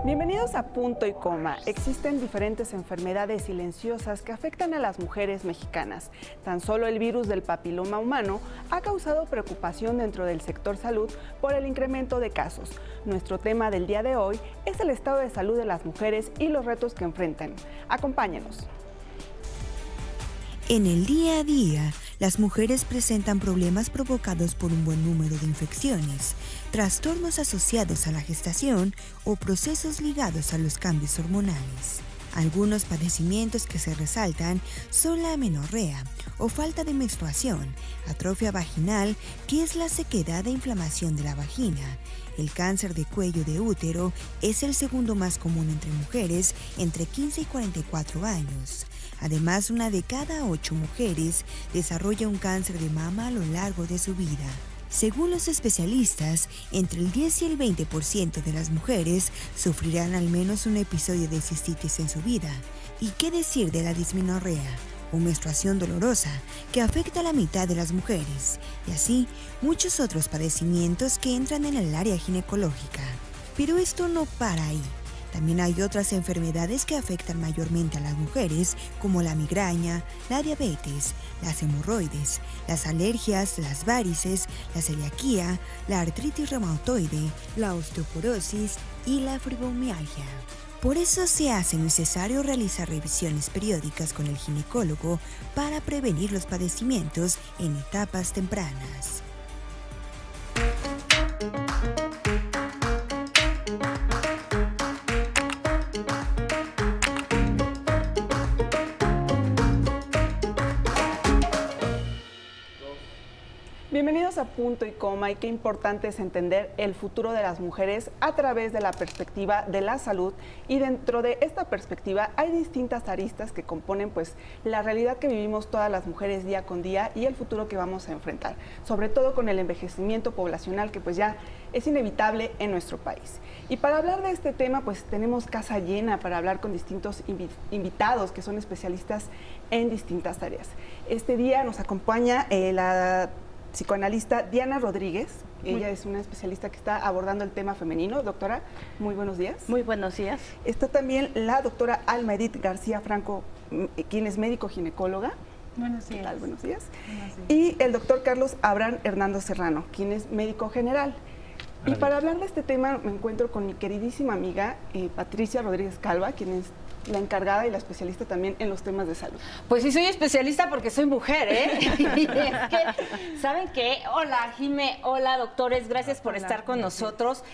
Bienvenidos a Punto y Coma. Existen diferentes enfermedades silenciosas que afectan a las mujeres mexicanas. Tan solo el virus del papiloma humano ha causado preocupación dentro del sector salud por el incremento de casos. Nuestro tema del día de hoy es el estado de salud de las mujeres y los retos que enfrentan. Acompáñenos. En el día a día, las mujeres presentan problemas provocados por un buen número de infecciones, trastornos asociados a la gestación o procesos ligados a los cambios hormonales. Algunos padecimientos que se resaltan son la amenorrea o falta de menstruación, atrofia vaginal, que es la sequedad e inflamación de la vagina. El cáncer de cuello de útero es el segundo más común entre mujeres entre 15 y 44 años. Además, 1 de cada 8 mujeres desarrolla un cáncer de mama a lo largo de su vida. Según los especialistas, entre el 10 y el 20% de las mujeres sufrirán al menos un episodio de cistitis en su vida. ¿Y qué decir de la dismenorrea, o menstruación dolorosa, que afecta a la mitad de las mujeres? Y así, muchos otros padecimientos que entran en el área ginecológica. Pero esto no para ahí. También hay otras enfermedades que afectan mayormente a las mujeres, como la migraña, la diabetes, las hemorroides, las alergias, las varices, la celiaquía, la artritis reumatoide, la osteoporosis y la fibromialgia. Por eso se hace necesario realizar revisiones periódicas con el ginecólogo para prevenir los padecimientos en etapas tempranas. Bienvenidos a Punto y Coma, y qué importante es entender el futuro de las mujeres a través de la perspectiva de la salud, y dentro de esta perspectiva hay distintas aristas que componen pues la realidad que vivimos todas las mujeres día con día y el futuro que vamos a enfrentar, sobre todo con el envejecimiento poblacional que pues ya es inevitable en nuestro país. Y para hablar de este tema pues tenemos casa llena para hablar con distintos invitados que son especialistas en distintas áreas. Este día nos acompaña la psicoanalista Diana Rodríguez. Ella es una especialista que está abordando el tema femenino. Doctora, muy buenos días. Muy buenos días. Está también la doctora Alma Edith García Franco, quien es médico ginecóloga. Buenos días. ¿Qué tal? Buenos días. Buenos días. Y el doctor Carlos Abraham Hernando Serrano, quien es médico general. Y para hablar de este tema me encuentro con mi queridísima amiga Patricia Rodríguez Calva, quien es la encargada y la especialista también en los temas de salud. Pues sí, soy especialista porque soy mujer, ¿eh? Y es que, ¿saben qué? Hola, Jime, hola, doctores, gracias por estar con nosotros.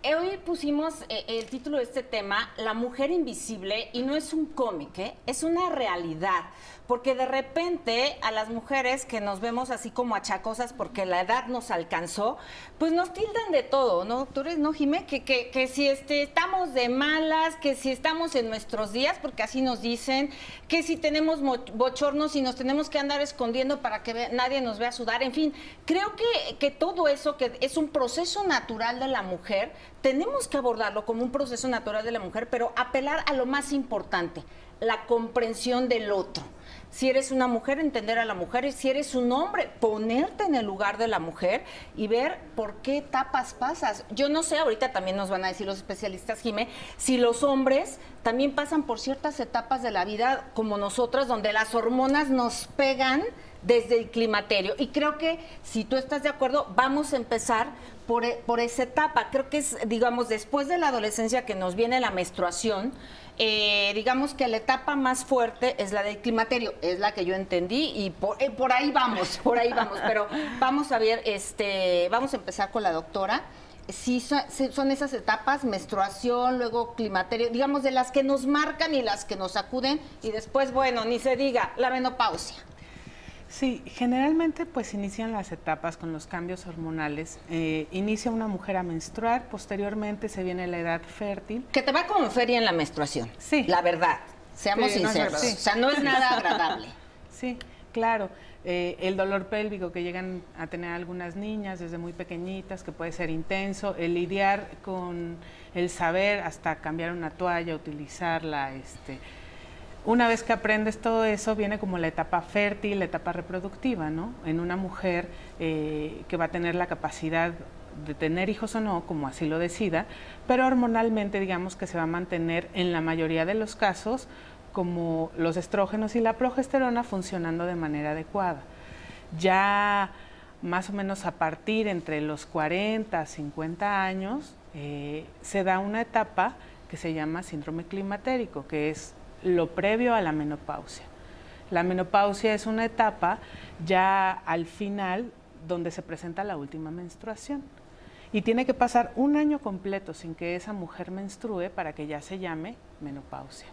Hoy pusimos el título de este tema, La mujer invisible, y no es un cómic, es una realidad. Porque de repente a las mujeres que nos vemos así como achacosas porque la edad nos alcanzó, pues nos tildan de todo, ¿no, doctores? ¿No, Jimé? Que si estamos de malas, que si estamos en nuestros días, porque así nos dicen, que si tenemos bochornos y nos tenemos que andar escondiendo para que nadie nos vea sudar, en fin. Creo que todo eso, que es un proceso natural de la mujer, tenemos que abordarlo como un proceso natural de la mujer, pero apelar a lo más importante, la comprensión del otro. Si eres una mujer, entender a la mujer, y si eres un hombre, ponerte en el lugar de la mujer y ver por qué etapas pasas. Yo no sé, ahorita también nos van a decir los especialistas, Jimé, si los hombres también pasan por ciertas etapas de la vida como nosotras, donde las hormonas nos pegan desde el climaterio. Y creo que, si tú estás de acuerdo, vamos a empezar por esa etapa. Creo que es, digamos, después de la adolescencia que nos viene la menstruación. Digamos que la etapa más fuerte es la del climaterio, es la que yo entendí, y por ahí vamos, pero vamos a ver, vamos a empezar con la doctora. Sí, son esas etapas, menstruación, luego climaterio, digamos, de las que nos marcan y las que nos sacuden, y después, bueno, ni se diga, la menopausia. Sí, generalmente pues inician las etapas con los cambios hormonales. Inicia una mujer a menstruar, posteriormente se viene la edad fértil. Que te va como feria en la menstruación, sí, la verdad, seamos sinceros, o sea, no es nada agradable. Sí, claro. El dolor pélvico que llegan a tener algunas niñas desde muy pequeñitas, que puede ser intenso, el lidiar con el saber hasta cambiar una toalla, utilizarla, una vez que aprendes todo eso, viene como la etapa fértil, la etapa reproductiva, ¿no? En una mujer que va a tener la capacidad de tener hijos o no, como así lo decida, pero hormonalmente digamos que se va a mantener en la mayoría de los casos como los estrógenos y la progesterona funcionando de manera adecuada. Ya más o menos a partir entre los 40 a 50 años se da una etapa que se llama síndrome climatérico, que es lo previo a la menopausia. La menopausia es una etapa ya al final donde se presenta la última menstruación y tiene que pasar un año completo sin que esa mujer menstrue para que ya se llame menopausia.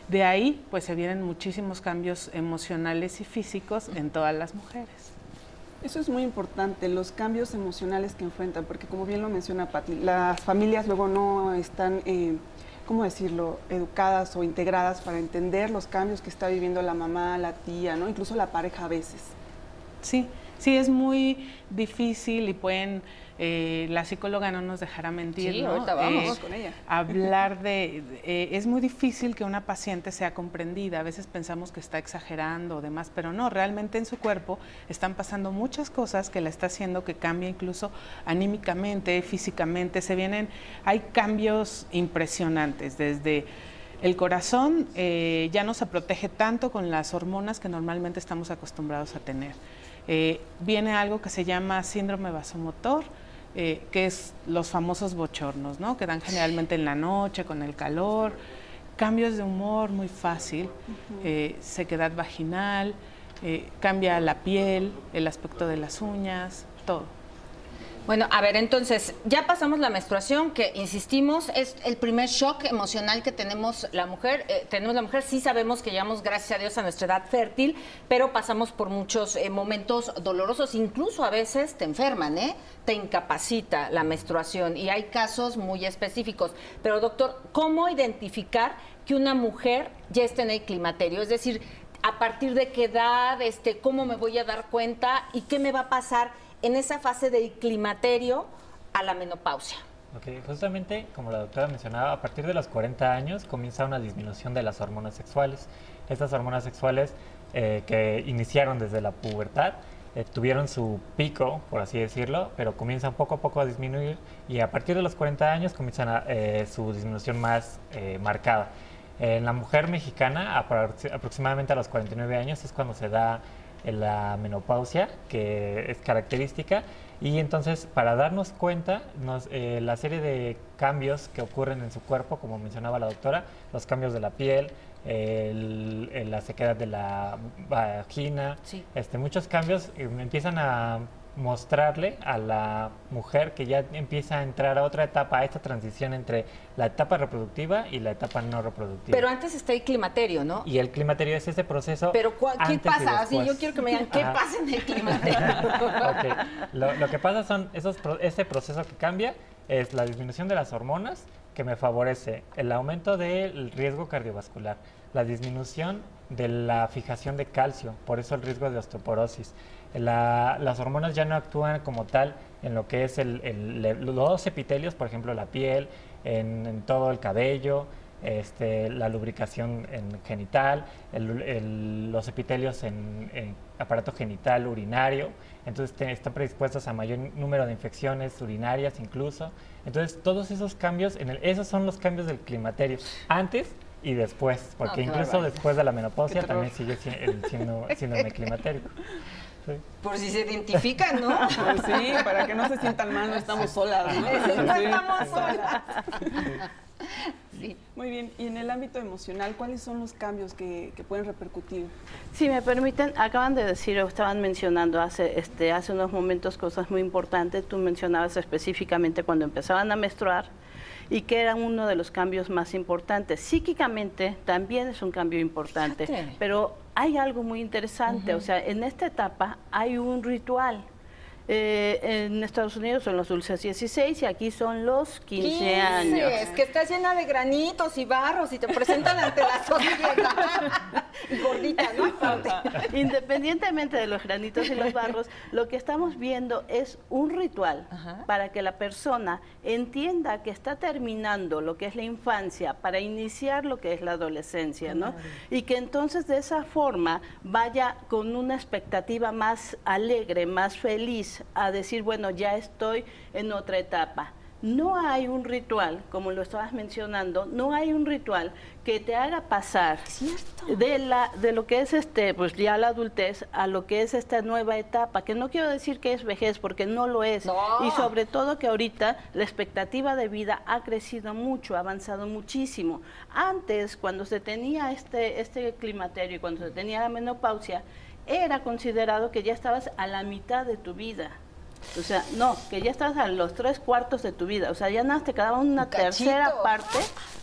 De ahí pues se vienen muchísimos cambios emocionales y físicos en todas las mujeres. Eso es muy importante, los cambios emocionales que enfrentan, porque como bien lo menciona Pati, las familias luego no están, ¿cómo decirlo?, educadas o integradas para entender los cambios que está viviendo la mamá, la tía, ¿no?, incluso la pareja a veces. Sí, sí, es muy difícil y pueden, la psicóloga no nos dejará mentir, sí, ¿no? Ahorita vamos con ella. Hablar es muy difícil que una paciente sea comprendida, a veces pensamos que está exagerando o demás, pero no, realmente en su cuerpo están pasando muchas cosas que la está haciendo que cambie incluso anímicamente, físicamente, hay cambios impresionantes, desde el corazón ya no se protege tanto con las hormonas que normalmente estamos acostumbrados a tener. Viene algo que se llama síndrome vasomotor, que es los famosos bochornos, ¿no?, que dan generalmente en la noche con el calor, cambios de humor muy fácil, sequedad vaginal, cambia la piel, el aspecto de las uñas, todo. Bueno, a ver, entonces, ya pasamos la menstruación, que insistimos, es el primer shock emocional que tenemos la mujer. Sí sabemos que llegamos, gracias a Dios, a nuestra edad fértil, pero pasamos por muchos momentos dolorosos, incluso a veces te enferman, te incapacita la menstruación y hay casos muy específicos. Pero doctor, ¿cómo identificar que una mujer ya está en el climaterio? Es decir, ¿a partir de qué edad? ¿Cómo me voy a dar cuenta? ¿Y qué me va a pasar en esa fase del climaterio a la menopausia? Ok, justamente como la doctora mencionaba, a partir de los 40 años comienza una disminución de las hormonas sexuales. Estas hormonas sexuales que iniciaron desde la pubertad tuvieron su pico, por así decirlo, pero comienzan poco a poco a disminuir y a partir de los 40 años comienzan su disminución más marcada. En la mujer mexicana, aproximadamente a los 49 años es cuando se da la menopausia, que es característica, y entonces para darnos cuenta, la serie de cambios que ocurren en su cuerpo, como mencionaba la doctora, los cambios de la piel, la sequedad de la vagina, sí. Muchos cambios empiezan a mostrarle a la mujer que ya empieza a entrar a otra etapa, a esta transición entre la etapa reproductiva y la etapa no reproductiva. Pero antes está el climaterio, ¿no? Y el climaterio es ese proceso. Pero ¿qué pasa? Así, yo quiero que me digan, ¿qué pasa en el climaterio? Okay. Lo que pasa son ese proceso que cambia es la disminución de las hormonas, que me favorece el aumento del riesgo cardiovascular, la disminución de la fijación de calcio, por eso el riesgo de osteoporosis. Las hormonas ya no actúan como tal en lo que es los epitelios, por ejemplo la piel, en todo el cabello, la lubricación genital, los epitelios en aparato genital urinario, entonces están predispuestos a mayor número de infecciones urinarias incluso. Entonces todos esos cambios, esos son los cambios del climaterio, antes y después, porque incluso después de la menopausia también sigue siendo el climaterio. Sí. Por si se identifican, ¿no? Pues sí, para que no se sientan mal, no estamos solas, ¿no? No estamos solas. Sí. Muy bien, y en el ámbito emocional, ¿cuáles son los cambios que pueden repercutir? Si me permiten, acaban de decir o estaban mencionando hace unos momentos cosas muy importantes. Tú mencionabas específicamente cuando empezaban a menstruar y que era uno de los cambios más importantes. Psíquicamente también es un cambio importante, pero hay algo muy interesante, o sea, en esta etapa hay un ritual. En Estados Unidos son los dulces 16 y aquí son los 15 años. Es que está llena de granitos y barros y te presentan ante la sociedad. Y gordita, ¿no? Independientemente de los granitos y los barros, lo que estamos viendo es un ritual para que la persona entienda que está terminando lo que es la infancia para iniciar lo que es la adolescencia, ¿no? Y que entonces de esa forma vaya con una expectativa más alegre, más feliz, feliz a decir, bueno, ya estoy en otra etapa. No hay un ritual, como lo estabas mencionando, no hay un ritual que te haga pasar de lo que es pues ya la adultez a lo que es esta nueva etapa, que no quiero decir que es vejez, porque no lo es. No. Y sobre todo que ahorita la expectativa de vida ha crecido mucho, ha avanzado muchísimo. Antes, cuando se tenía este climaterio y cuando se tenía la menopausia, era considerado que ya estabas a la mitad de tu vida. O sea, no, que ya estás a los 3/4 de tu vida. O sea, ya nada, te quedaba una tercera parte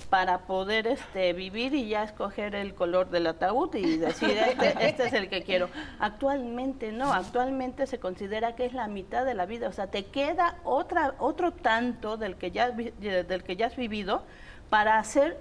para poder vivir y ya escoger el color del ataúd y decir, este es el que quiero. Actualmente no, actualmente se considera que es la mitad de la vida. O sea, te queda otro tanto del que ya has vivido para hacer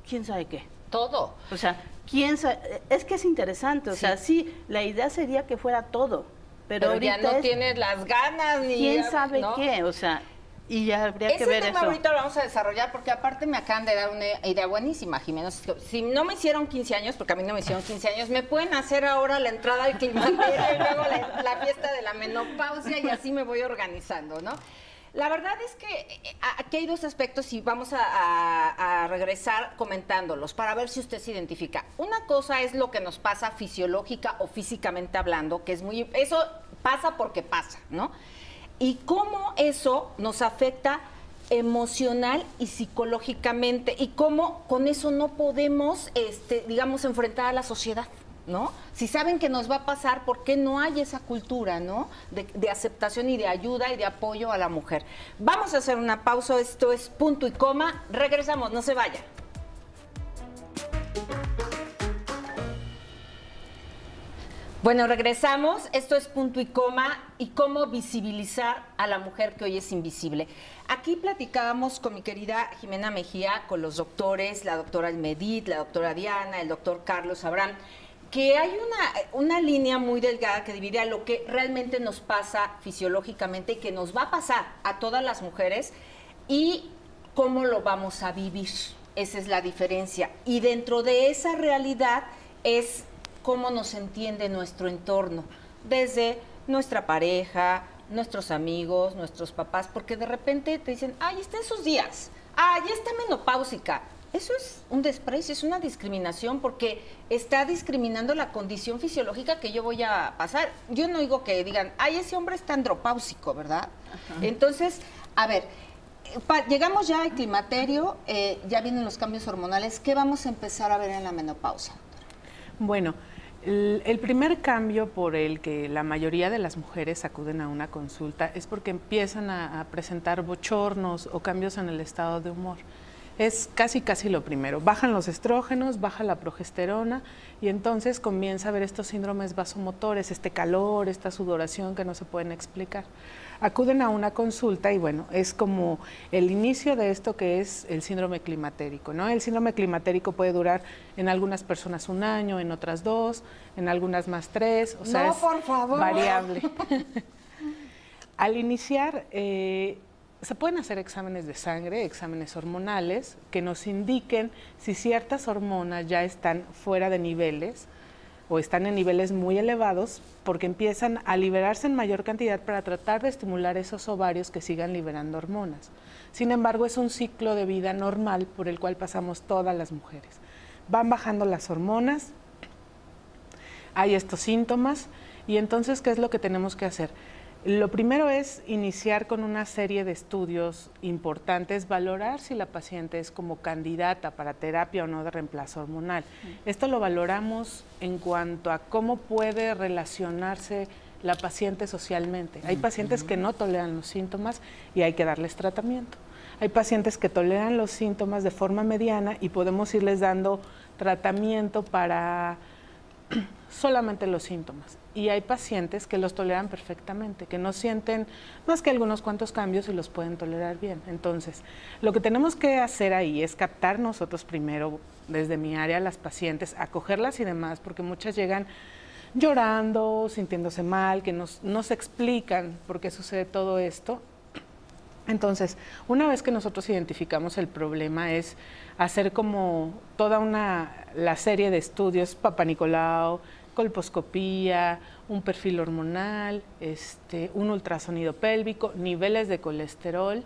quién sabe qué. Todo. O sea, quién sabe, es que es interesante. O sea, sí, la idea sería que fuera todo. Pero ya no tienes las ganas ni... ¿Quién sabe qué? O sea, y ya habría que ver eso. Ese tema ahorita lo vamos a desarrollar porque aparte me acaban de dar una idea buenísima, Jimena. Si no me hicieron 15 años, porque a mí no me hicieron 15 años, me pueden hacer ahora la entrada al climaterio y luego la fiesta de la menopausia y así me voy organizando, ¿no? La verdad es que aquí hay dos aspectos y vamos a regresar comentándolos para ver si usted se identifica. Una cosa es lo que nos pasa fisiológica o físicamente hablando, que es eso pasa porque pasa, ¿no? Y cómo eso nos afecta emocional y psicológicamente y cómo con eso no podemos, digamos, enfrentar a la sociedad, ¿no? Si saben que nos va a pasar, ¿por qué no hay esa cultura, ¿no? de aceptación y de ayuda y de apoyo a la mujer? Vamos a hacer una pausa, esto es Punto y Coma, regresamos, no se vayan. Bueno, regresamos, esto es Punto y Coma y cómo visibilizar a la mujer que hoy es invisible. Aquí platicábamos con mi querida Jimena Mejía, con los doctores, la doctora Almedit, la doctora Diana, el doctor Carlos Abraham, que hay una línea muy delgada que divide a lo que realmente nos pasa fisiológicamente y que nos va a pasar a todas las mujeres y cómo lo vamos a vivir. Esa es la diferencia. Y dentro de esa realidad es cómo nos entiende nuestro entorno, desde nuestra pareja, nuestros amigos, nuestros papás, porque de repente te dicen, ay, está en sus días, ya está menopáusica. Eso es un desprecio, es una discriminación, porque está discriminando la condición fisiológica que yo voy a pasar. Yo no digo que digan, ay, ese hombre está andropáusico, ¿verdad? Ajá. Entonces, a ver, llegamos ya al climaterio, ya vienen los cambios hormonales. ¿Qué vamos a empezar a ver en la menopausia? Bueno, el primer cambio por el que la mayoría de las mujeres acuden a una consulta es porque empiezan a presentar bochornos o cambios en el estado de humor. Es casi lo primero. Bajan los estrógenos, baja la progesterona y entonces comienza a haber estos síndromes vasomotores, este calor, esta sudoración que no se pueden explicar. Acuden a una consulta y bueno, es como el inicio de esto que es el síndrome climatérico, ¿no? El síndrome climatérico puede durar en algunas personas 1 año, en otras 2, en algunas más 3, o sea, no, es por favor, variable. Al iniciar, se pueden hacer exámenes de sangre, exámenes hormonales, que nos indiquen si ciertas hormonas ya están fuera de niveles o están en niveles muy elevados, porque empiezan a liberarse en mayor cantidad para tratar de estimular esos ovarios que sigan liberando hormonas. Sin embargo, es un ciclo de vida normal por el cual pasamos todas las mujeres. Van bajando las hormonas, hay estos síntomas, y entonces, ¿qué es lo que tenemos que hacer? Lo primero es iniciar con una serie de estudios importantes, valorar si la paciente es como candidata para terapia o no de reemplazo hormonal. Esto lo valoramos en cuanto a cómo puede relacionarse la paciente socialmente. Hay pacientes que no toleran los síntomas y hay que darles tratamiento. Hay pacientes que toleran los síntomas de forma mediana y podemos irles dando tratamiento para solamente los síntomas. Y hay pacientes que los toleran perfectamente, que no sienten más que algunos cuantos cambios y los pueden tolerar bien. Entonces, lo que tenemos que hacer ahí es captar nosotros primero, desde mi área, las pacientes, acogerlas y demás, porque muchas llegan llorando, sintiéndose mal, que no se explican por qué sucede todo esto. Entonces, una vez que nosotros identificamos el problema es hacer como toda la serie de estudios, Papá Nicolau, colposcopía, un perfil hormonal, un ultrasonido pélvico, niveles de colesterol,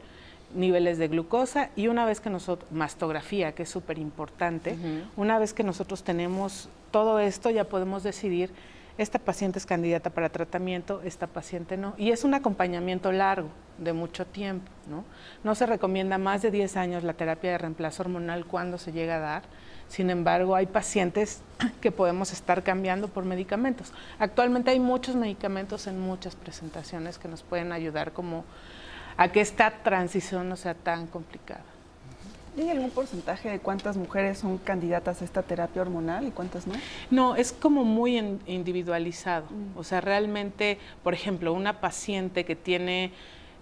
niveles de glucosa y una vez que nosotros, mastografía, que es súper importante, una vez que nosotros tenemos todo esto ya podemos decidir esta paciente es candidata para tratamiento, esta paciente no. Y es un acompañamiento largo, de mucho tiempo, ¿no? No se recomienda más de 10 años la terapia de reemplazo hormonal cuando se llega a dar. Sin embargo, hay pacientes que podemos estar cambiando por medicamentos. Actualmente hay muchos medicamentos en muchas presentaciones que nos pueden ayudar como a que esta transición no sea tan complicada. ¿Hay algún porcentaje de cuántas mujeres son candidatas a esta terapia hormonal y cuántas no? No, es como muy individualizado. O sea, realmente, por ejemplo, una paciente que tiene,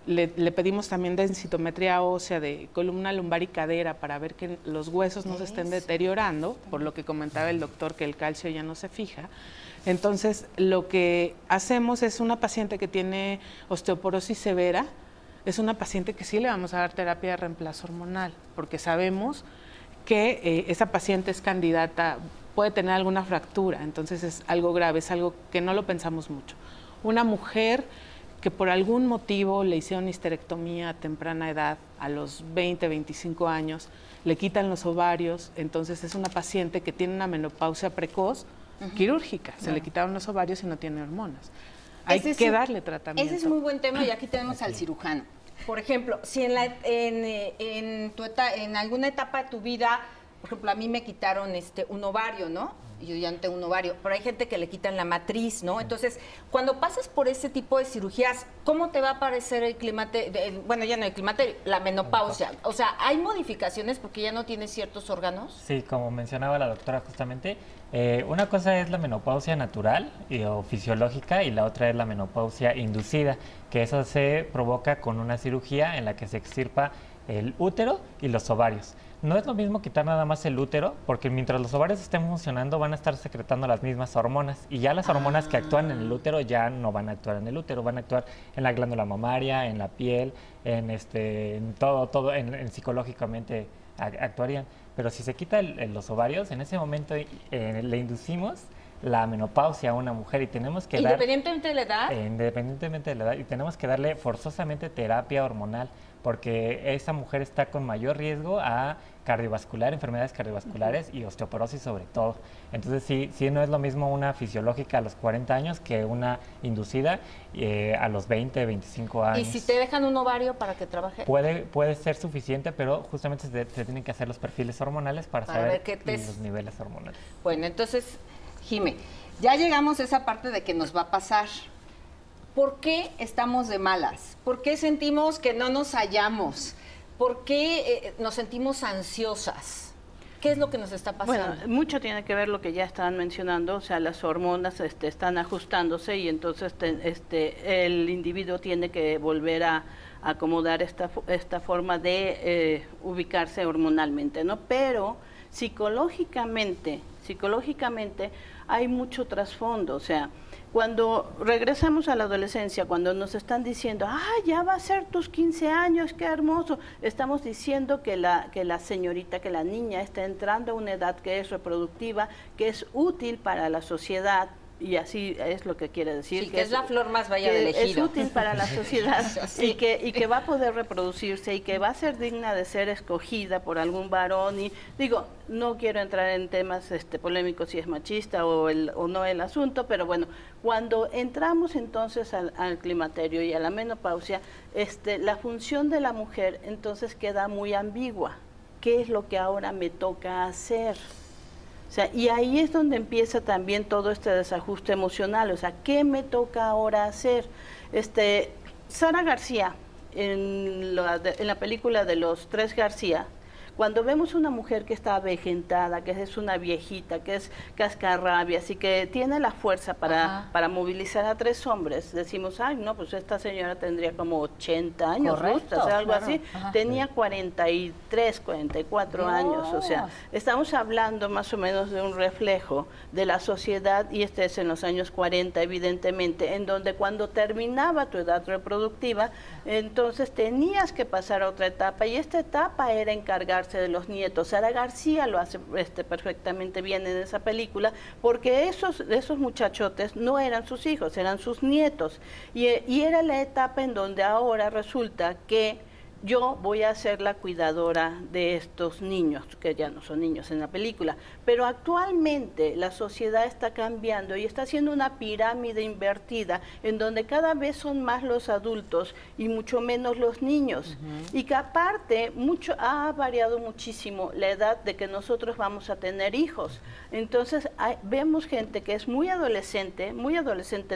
le pedimos también densitometría ósea de columna lumbar y cadera para ver que los huesos no se estén deteriorando, por lo que comentaba el doctor que el calcio ya no se fija. Entonces, lo que hacemos es una paciente que tiene osteoporosis severa, es una paciente que sí le vamos a dar terapia de reemplazo hormonal, porque sabemos que esa paciente es candidata, puede tener alguna fractura, entonces es algo grave, es algo que no lo pensamos mucho. Una mujer que por algún motivo le hicieron histerectomía a temprana edad, a los 20, 25 años, le quitan los ovarios, entonces es una paciente que tiene una menopausia precoz, quirúrgica, se le quitaron los ovarios y no tiene hormonas. Hay que darle tratamiento. Ese es muy buen tema y aquí tenemos al cirujano. Por ejemplo, si en alguna etapa de tu vida, por ejemplo, a mí me quitaron un ovario, ¿no? Yo ya no tengo un ovario, pero hay gente que le quitan la matriz, ¿no? Entonces, cuando pasas por ese tipo de cirugías, ¿cómo te va a parecer el climaterio? Bueno, ya no el climaterio, la menopausia. O sea, ¿hay modificaciones porque ya no tienes ciertos órganos? Sí, como mencionaba la doctora justamente, una cosa es la menopausia natural o fisiológica y la otra es la menopausia inducida, que eso se provoca con una cirugía en la que se extirpa el útero y los ovarios. No es lo mismo quitar nada más el útero, porque mientras los ovarios estén funcionando van a estar secretando las mismas hormonas y ya las hormonas que actúan en el útero ya no van a actuar en el útero, van a actuar en la glándula mamaria, en la piel, en todo, psicológicamente actuarían. Pero si se quita los ovarios, en ese momento le inducimos la menopausia a una mujer y tenemos que ¿Independientemente de la edad? Independientemente de la edad, y tenemos que darle forzosamente terapia hormonal, porque esa mujer está con mayor riesgo a enfermedades cardiovasculares y osteoporosis sobre todo. Entonces sí no es lo mismo una fisiológica a los 40 años que una inducida a los 20, 25 años. ¿Y si te dejan un ovario para que trabaje? Puede ser suficiente, pero justamente se tienen que hacer los perfiles hormonales para saber los niveles hormonales. Bueno, entonces, Jime, ya llegamos a esa parte de que nos va a pasar. ¿Por qué estamos de malas? ¿Por qué sentimos que no nos hallamos? ¿Por qué nos sentimos ansiosas? ¿Qué es lo que nos está pasando? Bueno, mucho tiene que ver lo que ya estaban mencionando, o sea, las hormonas están ajustándose y entonces el individuo tiene que volver a acomodar esta forma de ubicarse hormonalmente, ¿no? Pero psicológicamente hay mucho trasfondo, o sea, cuando regresamos a la adolescencia, cuando nos están diciendo, ya va a ser tus 15 años, qué hermoso, estamos diciendo que la señorita, que la niña está entrando a una edad que es reproductiva, que es útil para la sociedad, y así es lo que quiere decir. Sí, que es la flor más bella del ejido. Es útil para la sociedad sí. y que va a poder reproducirse y que va a ser digna de ser escogida por algún varón. Y digo, no quiero entrar en temas polémicos si es machista o no el asunto, pero bueno, cuando entramos entonces al climaterio y a la menopausia, la función de la mujer entonces queda muy ambigua. ¿Qué es lo que ahora me toca hacer? O sea, y ahí es donde empieza también todo este desajuste emocional, o sea, ¿qué me toca ahora hacer? Sara García, en la película de los Tres García, cuando vemos una mujer que está avejentada, que es una viejita, que es cascarrabias y que tiene la fuerza para movilizar a 3 hombres, decimos, no, pues esta señora tendría como 80 años, correcto, o sea, algo claro. así. Ajá. Tenía 43, 44 años, o sea, estamos hablando más o menos de un reflejo de la sociedad, y es en los años 40, evidentemente, en donde cuando terminaba tu edad reproductiva, entonces tenías que pasar a otra etapa, y esta etapa era encargarse encargarse de los nietos. Sara García lo hace perfectamente bien en esa película, porque esos muchachotes no eran sus hijos, eran sus nietos. Y era la etapa en donde ahora resulta que yo voy a ser la cuidadora de estos niños, que ya no son niños en la película, pero actualmente la sociedad está cambiando y está haciendo una pirámide invertida en donde cada vez son más los adultos y mucho menos los niños. Y que aparte ha variado muchísimo la edad de que nosotros vamos a tener hijos. Entonces vemos gente que es muy adolescente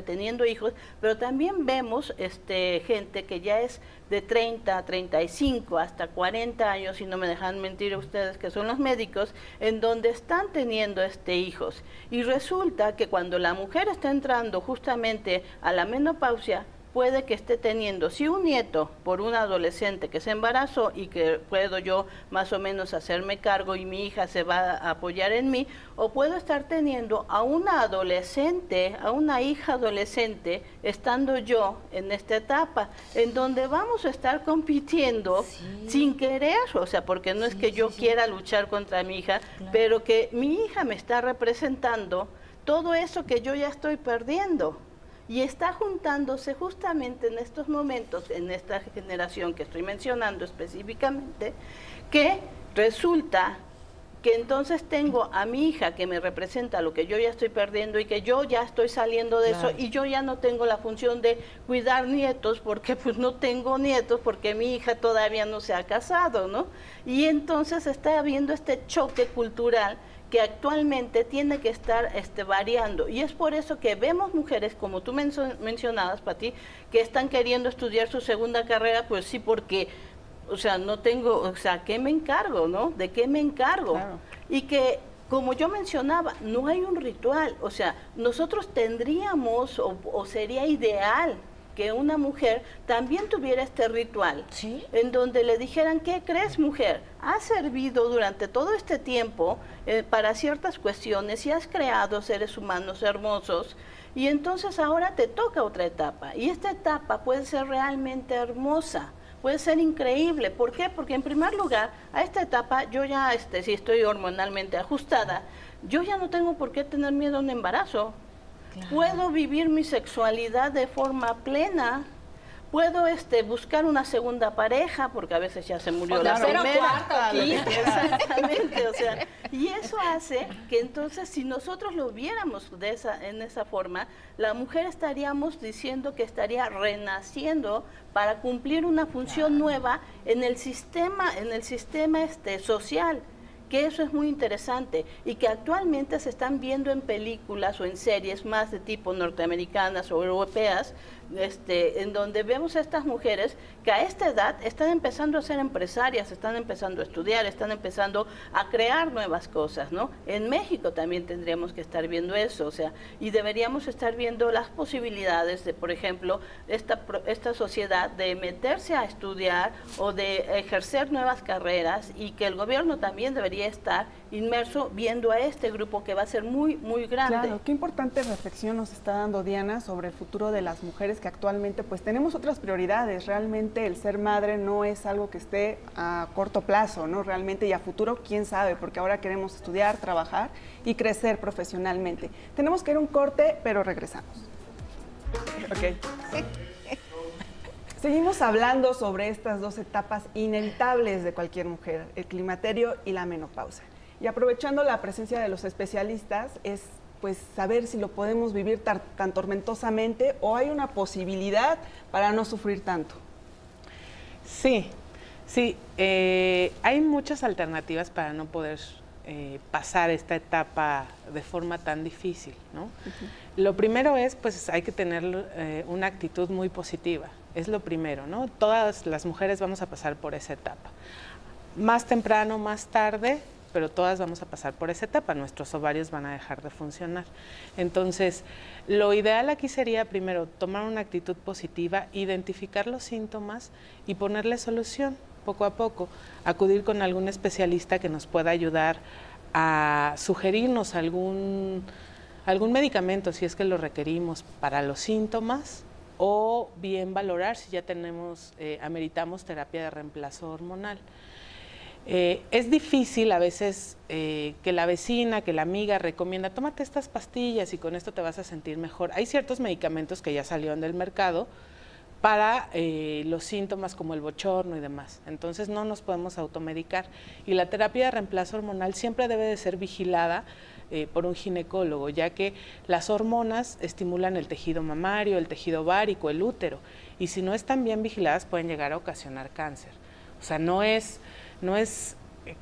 teniendo hijos, pero también vemos gente que ya es de 30, 35 hasta 40 años, y no me dejan mentir ustedes que son los médicos, en donde están teniendo hijos. Y resulta que cuando la mujer está entrando justamente a la menopausia, puede que esté teniendo, sí, un nieto por un adolescente que se embarazó y que puedo yo más o menos hacerme cargo y mi hija se va a apoyar en mí, o puedo estar teniendo a una adolescente, a una hija adolescente, estando yo en esta etapa, en donde vamos a estar compitiendo sin querer, o sea, porque no es que yo quiera luchar contra mi hija, pero que mi hija me está representando todo eso que yo ya estoy perdiendo. Y está juntándose justamente en estos momentos, en esta generación que estoy mencionando específicamente, que resulta que entonces tengo a mi hija que me representa lo que yo ya estoy perdiendo y que yo ya estoy saliendo de eso, y yo ya no tengo la función de cuidar nietos porque pues no tengo nietos porque mi hija todavía no se ha casado, ¿no? Y entonces está habiendo este choque cultural que actualmente tiene que estar variando. Y es por eso que vemos mujeres, como tú mencionabas, Pati, que están queriendo estudiar su segunda carrera, pues sí, porque, o sea, no tengo, o sea, ¿qué me encargo, no? ¿De qué me encargo? Claro. Y que, como yo mencionaba, no hay un ritual, o sea, nosotros tendríamos, o sería ideal, que una mujer también tuviera este ritual, ¿sí?, en donde le dijeran, ¿qué crees, mujer? Has servido durante todo este tiempo para ciertas cuestiones y has creado seres humanos hermosos, y entonces ahora te toca otra etapa, y esta etapa puede ser realmente hermosa, puede ser increíble. ¿Por qué? Porque en primer lugar, a esta etapa yo ya, si estoy hormonalmente ajustada, yo ya no tengo por qué tener miedo a un embarazo. Claro. Puedo vivir mi sexualidad de forma plena, puedo buscar una segunda pareja, porque a veces ya se murió la primera. Exactamente, o sea, y eso hace que entonces, si nosotros lo viéramos en esa forma, la mujer estaríamos diciendo que estaría renaciendo para cumplir una función nueva en el sistema social, que eso es muy interesante y que actualmente se están viendo en películas o en series más de tipo norteamericanas o europeas, en donde vemos a estas mujeres que a esta edad están empezando a ser empresarias, están empezando a estudiar, están empezando a crear nuevas cosas, ¿no? En México también tendríamos que estar viendo eso, o sea, y deberíamos estar viendo las posibilidades de, por ejemplo, esta sociedad de meterse a estudiar o de ejercer nuevas carreras, y que el gobierno también debería estar inmerso viendo a este grupo que va a ser muy, muy grande. Claro, qué importante reflexión nos está dando Diana sobre el futuro de las mujeres, que actualmente pues tenemos otras prioridades. Realmente el ser madre no es algo que esté a corto plazo, ¿no? Realmente, y a futuro, quién sabe, porque ahora queremos estudiar, trabajar y crecer profesionalmente. Tenemos que ir a un corte, pero regresamos. Ok. Seguimos hablando sobre estas dos etapas inevitables de cualquier mujer, el climaterio y la menopausia. Y aprovechando la presencia de los especialistas, es pues saber si lo podemos vivir tan tormentosamente o hay una posibilidad para no sufrir tanto. Sí, hay muchas alternativas para no poder pasar esta etapa de forma tan difícil, ¿no? Lo primero es, pues hay que tener una actitud muy positiva, es lo primero, ¿no? Todas las mujeres vamos a pasar por esa etapa, más temprano, más tarde, pero todas vamos a pasar por esa etapa, nuestros ovarios van a dejar de funcionar. Entonces, lo ideal aquí sería primero tomar una actitud positiva, identificar los síntomas y ponerle solución poco a poco, acudir con algún especialista que nos pueda ayudar a sugerirnos algún medicamento si es que lo requerimos para los síntomas, o bien valorar si ya ameritamos terapia de reemplazo hormonal. Es difícil a veces que la vecina, que la amiga recomienda, tómate estas pastillas y con esto te vas a sentir mejor. Hay ciertos medicamentos que ya salieron del mercado para los síntomas como el bochorno y demás. Entonces no nos podemos automedicar. Y la terapia de reemplazo hormonal siempre debe de ser vigilada por un ginecólogo, ya que las hormonas estimulan el tejido mamario, el tejido ovárico, el útero, y si no están bien vigiladas pueden llegar a ocasionar cáncer. O sea, no es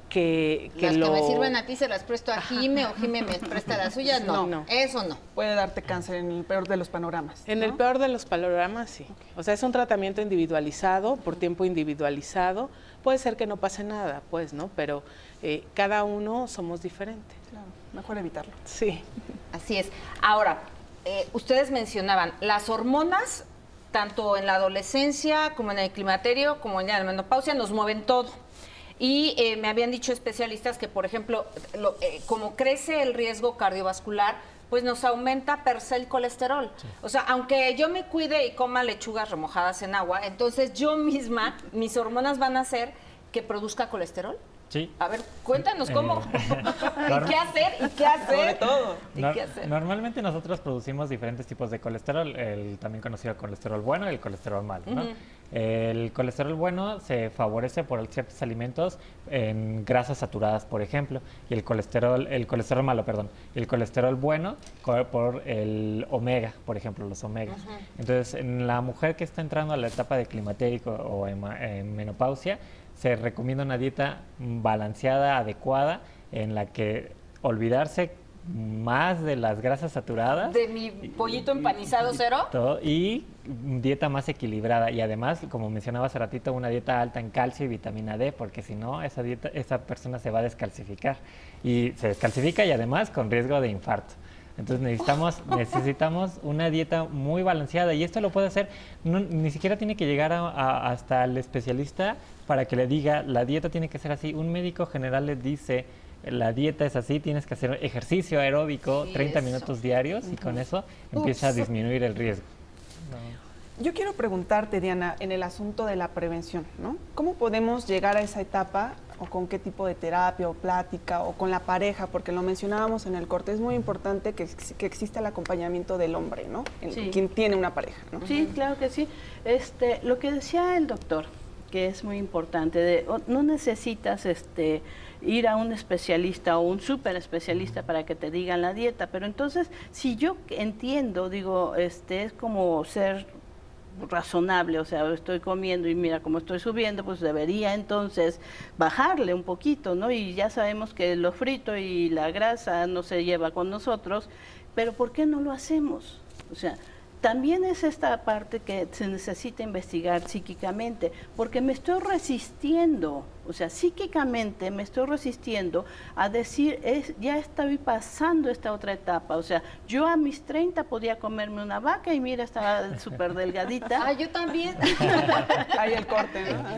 que las que me sirven a ti se las presto a Jime o Jime me presta las suyas, no, eso no. Puede darte cáncer en el peor de los panoramas. En el peor de los panoramas, sí. Okay. O sea, es un tratamiento individualizado, por tiempo individualizado. Puede ser que no pase nada, pues, ¿no? Pero cada uno somos diferentes. Claro, mejor evitarlo. Sí. Así es. Ahora, ustedes mencionaban las hormonas, tanto en la adolescencia como en el climaterio, como en la menopausia, nos mueven todo. Y me habían dicho especialistas que, por ejemplo, como crece el riesgo cardiovascular, pues nos aumenta per se el colesterol. Sí. O sea, aunque yo me cuide y coma lechugas remojadas en agua, entonces yo misma, mis hormonas van a hacer que produzca colesterol. Sí. A ver, cuéntanos cómo. ¿Qué hacer? ¿Y qué hacer? Sobre todo. ¿Qué hacer? Normalmente nosotros producimos diferentes tipos de colesterol, el también conocido colesterol bueno y el colesterol malo, ¿no? El colesterol bueno se favorece por ciertos alimentos en grasas saturadas, por ejemplo, y el colesterol malo, perdón, el colesterol bueno por el omega, por ejemplo, los omegas. Entonces, en la mujer que está entrando a la etapa de climatérico o en menopausia, se recomienda una dieta balanceada, adecuada, en la que olvidarse más de las grasas saturadas. De mi pollito empanizado cero. Y dieta más equilibrada. Y además, como mencionaba hace ratito, una dieta alta en calcio y vitamina D, porque si no, esa persona se va a descalcificar. Y se descalcifica y además con riesgo de infarto. Entonces necesitamos una dieta muy balanceada y esto lo puede hacer, ni siquiera tiene que llegar hasta el especialista para que le diga, la dieta tiene que ser así. Un médico general le dice, la dieta es así, tienes que hacer ejercicio aeróbico 30 minutos diarios y con eso empieza a disminuir el riesgo. Yo quiero preguntarte, Diana, en el asunto de la prevención, ¿no? ¿Cómo podemos llegar a esa etapa o con qué tipo de terapia o plática o con la pareja? Porque lo mencionábamos en el corte, es muy importante que exista el acompañamiento del hombre, ¿no? Sí. Quien tiene una pareja, ¿no? Sí, claro que sí. Lo que decía el doctor, que es muy importante, no necesitas ir a un especialista o un súper especialista para que te digan la dieta, pero entonces, si yo entiendo, digo, es como ser razonable, o sea, estoy comiendo y mira cómo estoy subiendo, pues debería entonces bajarle un poquito, ¿no? Y ya sabemos que lo frito y la grasa no se lleva con nosotros, pero ¿por qué no lo hacemos? O sea, también es esta parte que se necesita investigar psíquicamente, porque me estoy resistiendo, o sea, psíquicamente me estoy resistiendo a decir, ya estoy pasando esta otra etapa, o sea, yo a mis 30 podía comerme una vaca y mira, estaba súper delgadita. Ah, yo también. Ahí el corte, ¿no?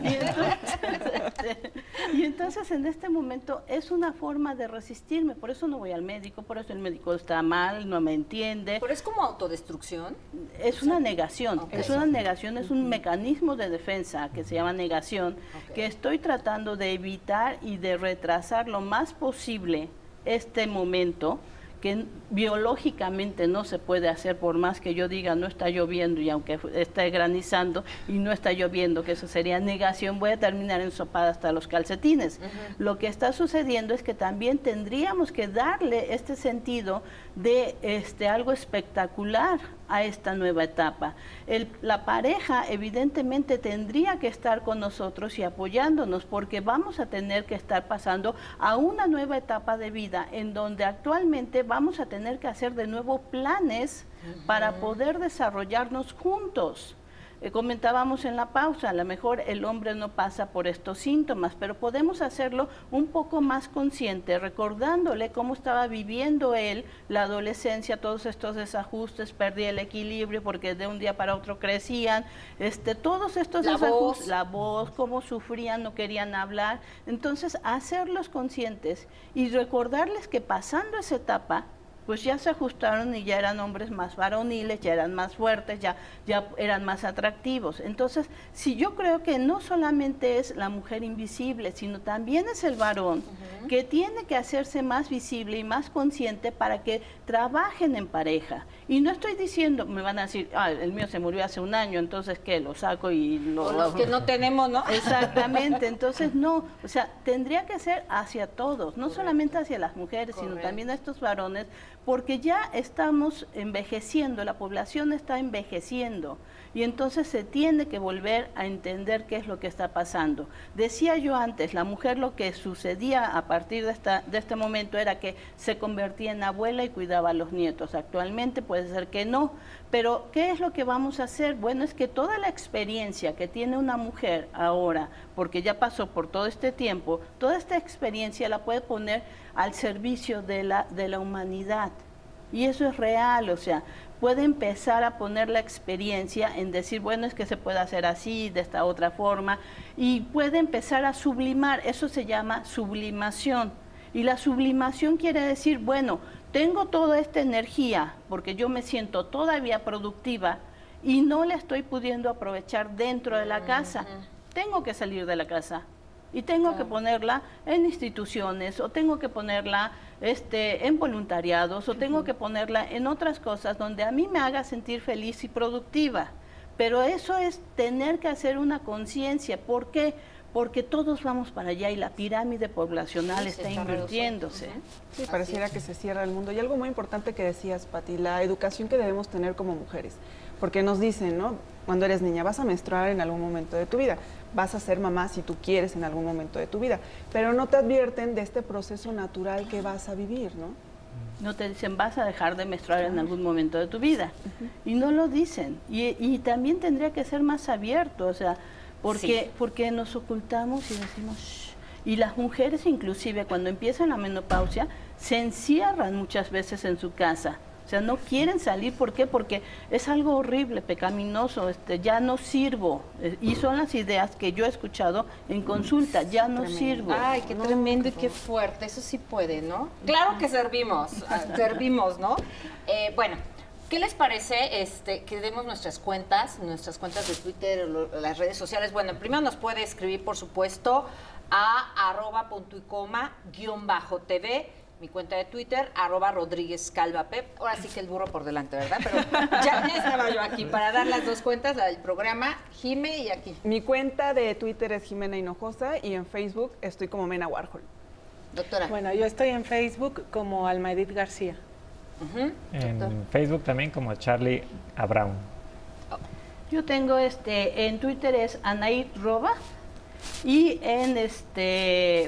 Y entonces en este momento es una forma de resistirme, por eso no voy al médico, por eso el médico está mal, no me entiende. ¿Pero es como autodestrucción? Es una negación, Okay. es una negación, es un mecanismo de defensa que se llama negación, que estoy tratando de evitar y de retrasar lo más posible este momento que biológicamente no se puede hacer, por más que yo diga no está lloviendo y aunque esté granizando y no está lloviendo, que eso sería negación, voy a terminar ensopada hasta los calcetines. Lo que está sucediendo es que también tendríamos que darle este sentido de algo espectacular a esta nueva etapa. La pareja evidentemente tendría que estar con nosotros y apoyándonos, porque vamos a tener que estar pasando a una nueva etapa de vida en donde actualmente vamos a tener que hacer de nuevo planes para poder desarrollarnos juntos. Comentábamos en la pausa, a lo mejor el hombre no pasa por estos síntomas, pero podemos hacerlo un poco más consciente, recordándole cómo estaba viviendo él la adolescencia, todos estos desajustes, perdía el equilibrio porque de un día para otro crecían, todos estos desajustes, la voz, cómo sufrían, no querían hablar. Entonces, hacerlos conscientes y recordarles que pasando esa etapa, pues ya se ajustaron y ya eran hombres más varoniles, ya eran más fuertes, ya eran más atractivos. Entonces, si yo creo que no solamente es la mujer invisible, sino también es el varón, que tiene que hacerse más visible y más consciente para que trabajen en pareja. Y no estoy diciendo, me van a decir, el mío se murió hace un año, entonces ¿qué? Lo saco y lo... O los que no tenemos, ¿no? Exactamente, entonces no, o sea, tendría que ser hacia todos, no solamente hacia las mujeres, sino también a estos varones, porque ya estamos envejeciendo, la población está envejeciendo y entonces se tiene que volver a entender qué es lo que está pasando. Decía yo antes, la mujer lo que sucedía a partir de este momento era que se convertía en abuela y cuidaba a los nietos. Actualmente puede ser que no, pero ¿qué es lo que vamos a hacer? Bueno, es que toda la experiencia que tiene una mujer ahora, porque ya pasó por todo este tiempo, toda esta experiencia la puede poner al servicio de la humanidad. Y eso es real, o sea, puede empezar a poner la experiencia en decir, bueno, es que se puede hacer así, de esta otra forma, y puede empezar a sublimar, eso se llama sublimación. Y la sublimación quiere decir, bueno, tengo toda esta energía, porque yo me siento todavía productiva y no la estoy pudiendo aprovechar dentro de la casa. Tengo que salir de la casa. Y tengo que ponerla en instituciones, o tengo que ponerla en voluntariados, o tengo que ponerla en otras cosas donde a mí me haga sentir feliz y productiva. Pero eso es tener que hacer una conciencia. ¿Por qué? Porque todos vamos para allá y la pirámide poblacional está invirtiéndose. Sí, pareciera que se cierra el mundo. Y algo muy importante que decías, Pati, la educación que debemos tener como mujeres. Porque nos dicen, ¿no? Cuando eres niña vas a menstruar en algún momento de tu vida, vas a ser mamá si tú quieres en algún momento de tu vida, pero no te advierten de este proceso natural que vas a vivir, ¿no? No te dicen, vas a dejar de menstruar en algún momento de tu vida. Y no lo dicen. Y también tendría que ser más abierto, o sea, porque nos ocultamos y decimos, shh. Y las mujeres inclusive cuando empiezan la menopausia se encierran muchas veces en su casa. O sea, no quieren salir. ¿Por qué? Porque es algo horrible, pecaminoso, ya no sirvo. Y son las ideas que yo he escuchado en consulta, ya no sirvo. Ay, qué tremendo y qué fuerte, eso sí puede, ¿no? Claro que servimos, ¿no? Bueno, ¿qué les parece que demos nuestras cuentas de Twitter, las redes sociales? Bueno, primero nos puede escribir, por supuesto, a @puntoycoma_TV, mi cuenta de Twitter, @RodríguezCalvaPep. Ahora sí que el burro por delante, ¿verdad? Pero ya estaba yo aquí para dar las dos cuentas, la del programa, Jime y aquí. Mi cuenta de Twitter es Jimena Hinojosa y en Facebook estoy como Mena Warhol. Doctora. Bueno, yo estoy en Facebook como Alma Edith García. En Facebook también como Charlie Abraun. Yo tengo en Twitter es Anaid Roba y en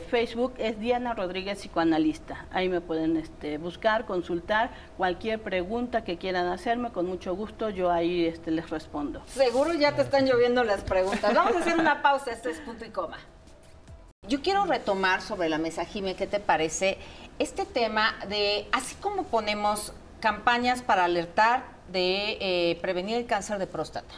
Facebook es Diana Rodríguez Psicoanalista. Ahí me pueden buscar, consultar cualquier pregunta que quieran hacerme, con mucho gusto yo ahí les respondo. Seguro ya te están lloviendo las preguntas. Vamos a hacer una pausa, esto es Punto y Coma. Yo quiero retomar sobre la mesa, Jime, ¿qué te parece? Este tema de, así como ponemos campañas para alertar de prevenir el cáncer de próstata,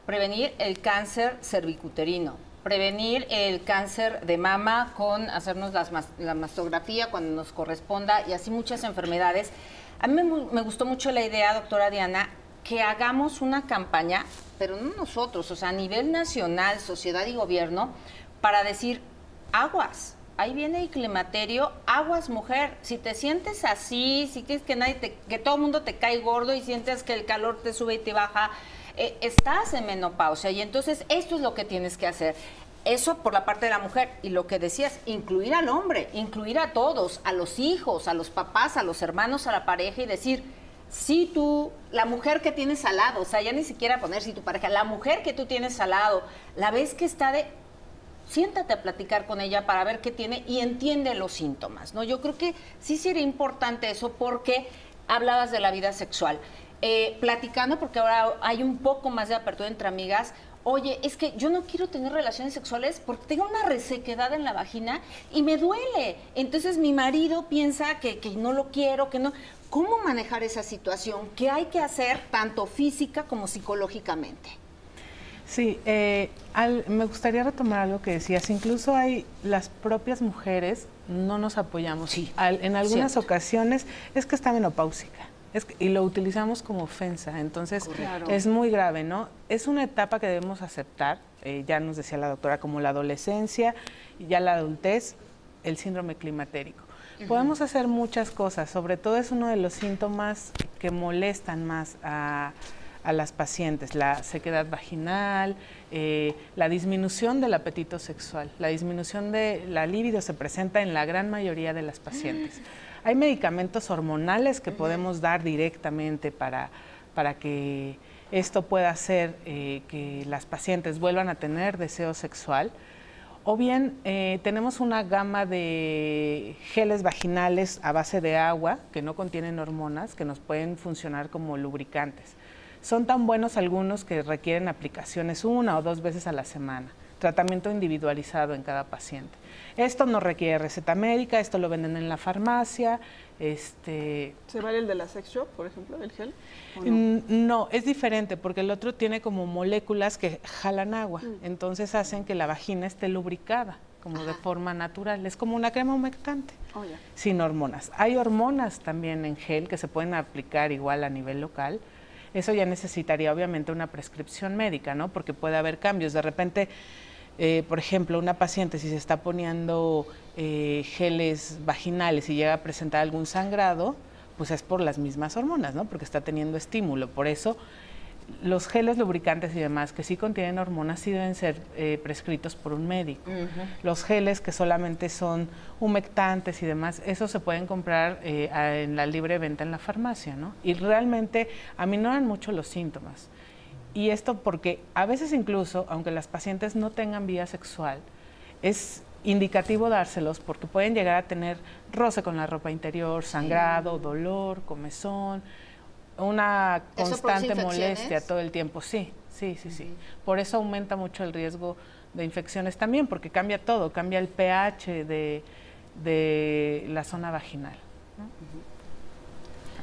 prevenir el cáncer cervicuterino, prevenir el cáncer de mama con hacernos la mastografía cuando nos corresponda y así muchas enfermedades. A mí me gustó mucho la idea, doctora Diana, que hagamos una campaña, pero no nosotros, o sea, a nivel nacional, sociedad y gobierno, para decir, aguas, ahí viene el climaterio, aguas mujer, si te sientes así, si quieres que todo el mundo te cae gordo y sientes que el calor te sube y te baja, estás en menopausia y entonces esto es lo que tienes que hacer. Eso por la parte de la mujer. Y lo que decías, incluir al hombre, incluir a todos, a los hijos, a los papás, a los hermanos, a la pareja y decir, si tú, la mujer que tienes al lado, o sea, ya ni siquiera poner si tu pareja, la mujer que tú tienes al lado, la ves que está siéntate a platicar con ella para ver qué tiene y entiende los síntomas, ¿no? Yo creo que sí sería importante eso porque hablabas de la vida sexual. Platicando, porque ahora hay un poco más de apertura entre amigas, oye, es que yo no quiero tener relaciones sexuales porque tengo una resequedad en la vagina y me duele. Entonces mi marido piensa que no lo quiero, que no. ¿Cómo manejar esa situación? ¿Qué hay que hacer tanto física como psicológicamente? Sí, me gustaría retomar algo que decías. Incluso las propias mujeres no nos apoyamos. Sí, En algunas ocasiones es que está menopáusica y lo utilizamos como ofensa. Entonces es muy grave, ¿no? Es una etapa que debemos aceptar. Ya nos decía la doctora, como la adolescencia, ya la adultez, el síndrome climatérico. Podemos hacer muchas cosas, sobre todo es uno de los síntomas que molestan más a las pacientes, la sequedad vaginal, la disminución del apetito sexual, la disminución de la libido se presenta en la gran mayoría de las pacientes. Hay medicamentos hormonales que podemos dar directamente para que esto pueda hacer que las pacientes vuelvan a tener deseo sexual. O bien tenemos una gama de geles vaginales a base de agua que no contienen hormonas, que nos pueden funcionar como lubricantes. Son tan buenos algunos que requieren aplicaciones 1 o 2 veces a la semana, tratamiento individualizado en cada paciente. Esto no requiere receta médica, esto lo venden en la farmacia. ¿Se vale el de la sex shop, por ejemplo, el gel? No, es diferente porque el otro tiene como moléculas que jalan agua, entonces hacen que la vagina esté lubricada, como de forma natural. Es como una crema humectante, sin hormonas. Hay hormonas también en gel que se pueden aplicar igual a nivel local. Eso ya necesitaría obviamente una prescripción médica, ¿no? Porque puede haber cambios. De repente, por ejemplo, una paciente si se está poniendo geles vaginales y llega a presentar algún sangrado, pues es por las mismas hormonas, ¿no? Porque está teniendo estímulo. Por eso los geles lubricantes y demás que sí contienen hormonas sí deben ser prescritos por un médico. Los geles que solamente son humectantes y demás, esos se pueden comprar en la libre venta en la farmacia, ¿no? Y realmente aminoran mucho los síntomas. Y esto porque a veces incluso, aunque las pacientes no tengan vida sexual, es indicativo dárselos porque pueden llegar a tener roce con la ropa interior, sangrado, dolor, comezón, una constante molestia todo el tiempo. Sí. Por eso aumenta mucho el riesgo de infecciones también, porque cambia todo, cambia el pH de la zona vaginal, ¿no?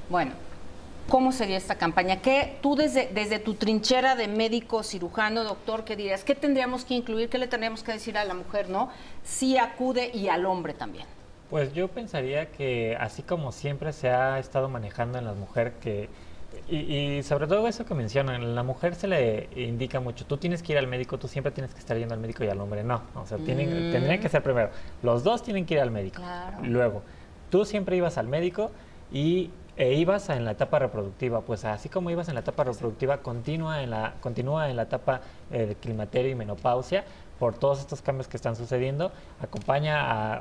Bueno, ¿cómo sería esta campaña? ¿Qué tú desde tu trinchera de médico, cirujano, doctor, qué dirías? ¿Qué tendríamos que incluir? ¿Qué le tendríamos que decir a la mujer, no? Si acude y al hombre también. Pues yo pensaría que así como siempre se ha estado manejando en la mujer y sobre todo eso que mencionan, a la mujer se le indica mucho, tú tienes que ir al médico, tú siempre tienes que estar yendo al médico y al hombre no. O sea, tendrían que ser primero, los dos tienen que ir al médico. Claro. Luego, tú siempre ibas al médico e ibas en la etapa reproductiva, pues así como ibas en la etapa reproductiva, continúa en la etapa de climaterio y menopausia, por todos estos cambios que están sucediendo,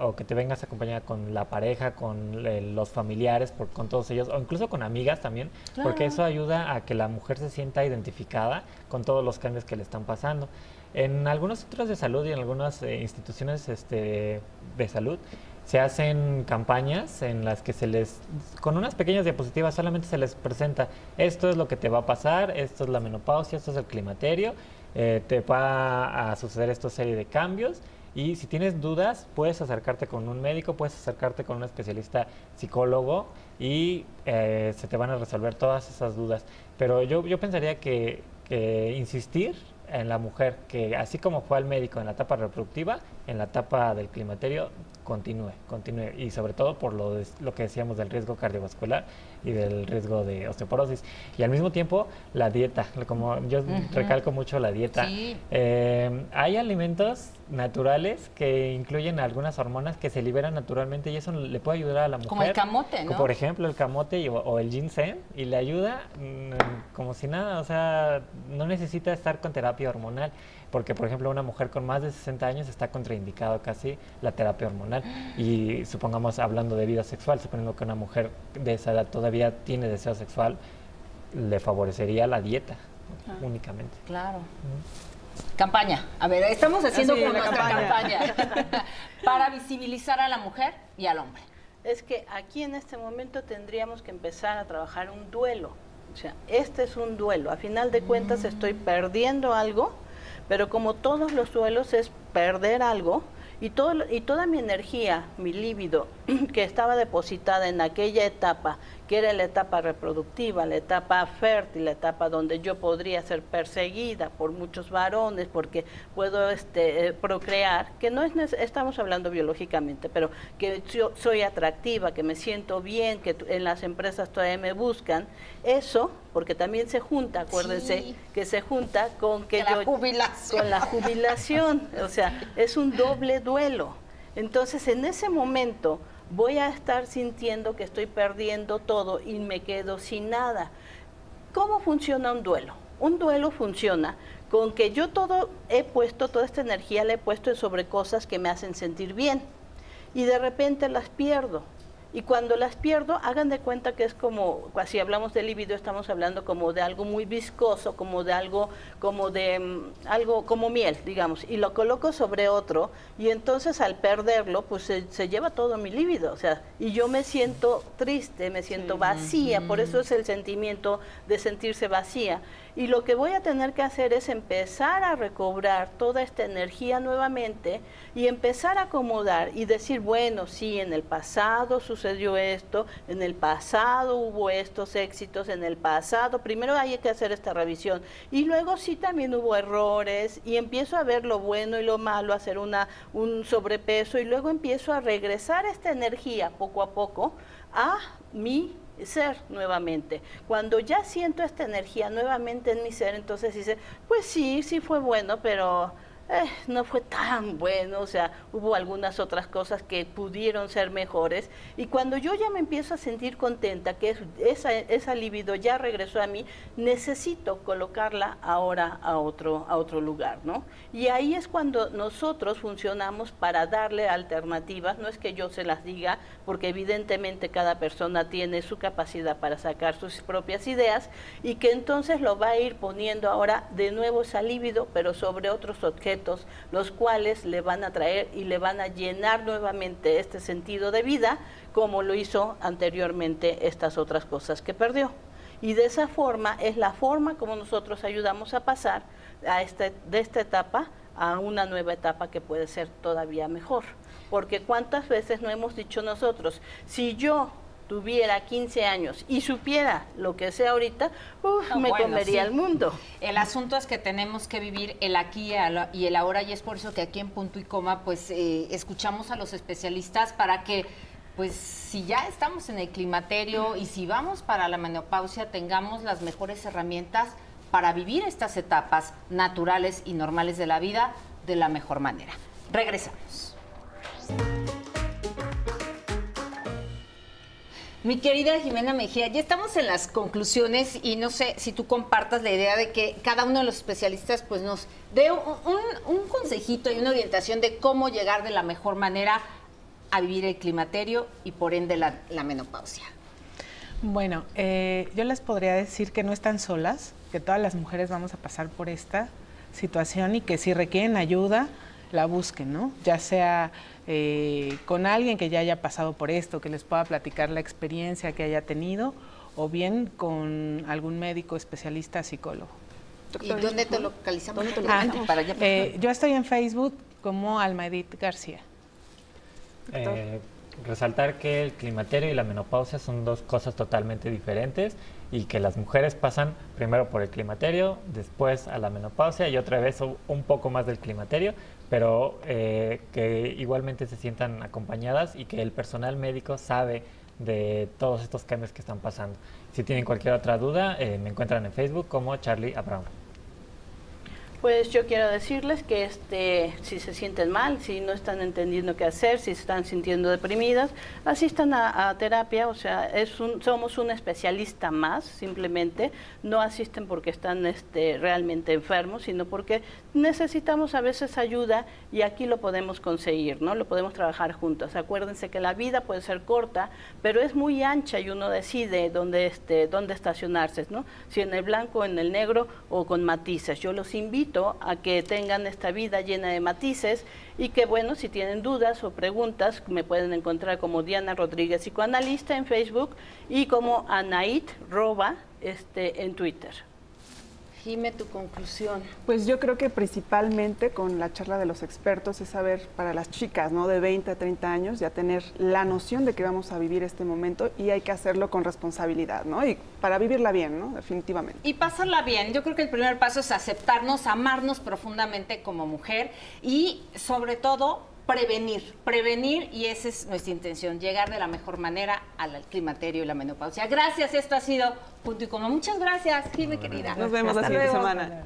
o que te vengas acompañada con la pareja, con los familiares, con todos ellos, o incluso con amigas también, porque eso ayuda a que la mujer se sienta identificada con todos los cambios que le están pasando. En algunos centros de salud y en algunas instituciones de salud, se hacen campañas en las que con unas pequeñas diapositivas solamente se les presenta, esto es lo que te va a pasar, esto es la menopausia, esto es el climaterio, te va a suceder esta serie de cambios y si tienes dudas puedes acercarte con un médico, puedes acercarte con un especialista psicólogo y se te van a resolver todas esas dudas. Pero yo pensaría que insistir en la mujer, que así como fue al médico en la etapa reproductiva, en la etapa del climaterio continúe y sobre todo por lo que decíamos del riesgo cardiovascular y del riesgo de osteoporosis. Y al mismo tiempo la dieta, como yo recalco mucho la dieta. Sí. Hay alimentos naturales que incluyen algunas hormonas que se liberan naturalmente y eso le puede ayudar a la mujer. Como el camote, ¿no? Como por ejemplo el camote o el ginseng, y le ayuda como si nada, o sea, no necesita estar con terapia hormonal, porque por ejemplo una mujer con más de 60 años está contraindicado casi la terapia hormonal y supongamos hablando de vida sexual, suponiendo que una mujer de esa edad todavía tiene deseo sexual, le favorecería la dieta únicamente. Claro. Campaña. A ver, estamos haciendo con nuestra campaña para visibilizar a la mujer y al hombre. Es que aquí en este momento tendríamos que empezar a trabajar un duelo. O sea, este es un duelo. A final de cuentas estoy perdiendo algo, pero como todos los duelos es perder algo y toda mi energía, mi líbido, que estaba depositada en aquella etapa, que era la etapa reproductiva, la etapa fértil, la etapa donde yo podría ser perseguida por muchos varones porque puedo procrear, que no es, estamos hablando biológicamente, pero que yo soy atractiva, que me siento bien, que en las empresas todavía me buscan, eso, porque también se junta, acuérdense, sí, que se junta con que la jubilación. Con la jubilación, o sea, es un doble duelo. Entonces, en ese momento voy a estar sintiendo que estoy perdiendo todo y me quedo sin nada. ¿Cómo funciona un duelo? Un duelo funciona con que yo toda esta energía la he puesto sobre cosas que me hacen sentir bien y de repente las pierdo. Y cuando las pierdo, hagan de cuenta que es como, si hablamos de libido, estamos hablando como de algo muy viscoso, como de algo como miel, digamos, y lo coloco sobre otro, y entonces al perderlo, pues se lleva todo mi libido, o sea, y yo me siento triste, me siento vacía, por eso es el sentimiento de sentirse vacía. Y lo que voy a tener que hacer es empezar a recobrar toda esta energía nuevamente y empezar a acomodar y decir, bueno, sí, en el pasado sucedió esto, en el pasado hubo estos éxitos, en el pasado, primero hay que hacer esta revisión y luego sí también hubo errores y empiezo a ver lo bueno y lo malo, hacer un sobrepeso y luego empiezo a regresar esta energía poco a poco a mi ser nuevamente. Cuando ya siento esta energía nuevamente en mi ser, entonces dice, pues sí fue bueno, pero no fue tan bueno, o sea, hubo algunas otras cosas que pudieron ser mejores, y cuando yo ya me empiezo a sentir contenta, que esa libido ya regresó a mí, necesito colocarla ahora a otro lugar, ¿no? Y ahí es cuando nosotros funcionamos para darle alternativas, no es que yo se las diga, porque evidentemente cada persona tiene su capacidad para sacar sus propias ideas, y que entonces lo va a ir poniendo ahora de nuevo esa libido, pero sobre otros objetos, los cuales le van a traer y le van a llenar nuevamente este sentido de vida, como lo hizo anteriormente estas otras cosas que perdió. Y de esa forma es la forma como nosotros ayudamos a pasar de esta etapa a una nueva etapa que puede ser todavía mejor. Porque cuántas veces no hemos dicho nosotros, si yo tuviera 15 años y supiera lo que sé ahorita, me comería el mundo. El asunto es que tenemos que vivir el aquí y el ahora, y es por eso que aquí en Punto y Coma pues escuchamos a los especialistas para que pues si ya estamos en el climaterio y si vamos para la menopausia, tengamos las mejores herramientas para vivir estas etapas naturales y normales de la vida de la mejor manera. Regresamos. Mi querida Jimena Mejía, ya estamos en las conclusiones y no sé si tú compartas la idea de que cada uno de los especialistas pues nos dé un consejito y una orientación de cómo llegar de la mejor manera a vivir el climaterio y por ende la menopausia. Bueno, yo les podría decir que no están solas, que todas las mujeres vamos a pasar por esta situación y que si requieren ayuda, la busquen, ¿no? Ya sea con alguien que ya haya pasado por esto, que les pueda platicar la experiencia que haya tenido, o bien con algún médico especialista psicólogo. ¿Y dónde te localizamos? Yo estoy en Facebook como Alma Edith García. Resaltar que el climaterio y la menopausia son dos cosas totalmente diferentes y que las mujeres pasan primero por el climaterio, después a la menopausia y otra vez un poco más del climaterio, pero que igualmente se sientan acompañadas y que el personal médico sabe de todos estos cambios que están pasando. Si tienen cualquier otra duda, me encuentran en Facebook como Charlie Abraham. Pues yo quiero decirles que si se sienten mal, si no están entendiendo qué hacer, si se están sintiendo deprimidas, asistan a terapia, o sea, somos un especialista más, simplemente, no asisten porque están realmente enfermos, sino porque necesitamos a veces ayuda y aquí lo podemos conseguir, ¿no? Lo podemos trabajar juntos. Acuérdense que la vida puede ser corta, pero es muy ancha y uno decide dónde estacionarse, ¿no? Si en el blanco, en el negro o con matices. Yo los invito a que tengan esta vida llena de matices y que, bueno, si tienen dudas o preguntas, me pueden encontrar como Diana Rodríguez Psicoanalista en Facebook y como Anait Roba en Twitter. Jime, tu conclusión. Pues yo creo que principalmente con la charla de los expertos es saber para las chicas, ¿no? De 20 a 30 años ya tener la noción de que vamos a vivir este momento y hay que hacerlo con responsabilidad, ¿no? Y para vivirla bien, ¿no? Definitivamente. Y pasarla bien. Yo creo que el primer paso es aceptarnos, amarnos profundamente como mujer y sobre todo prevenir y esa es nuestra intención, llegar de la mejor manera al climaterio y la menopausia. Gracias, esto ha sido Punto y Coma. Muchas gracias, Jime, querida. Nos vemos la siguiente semana.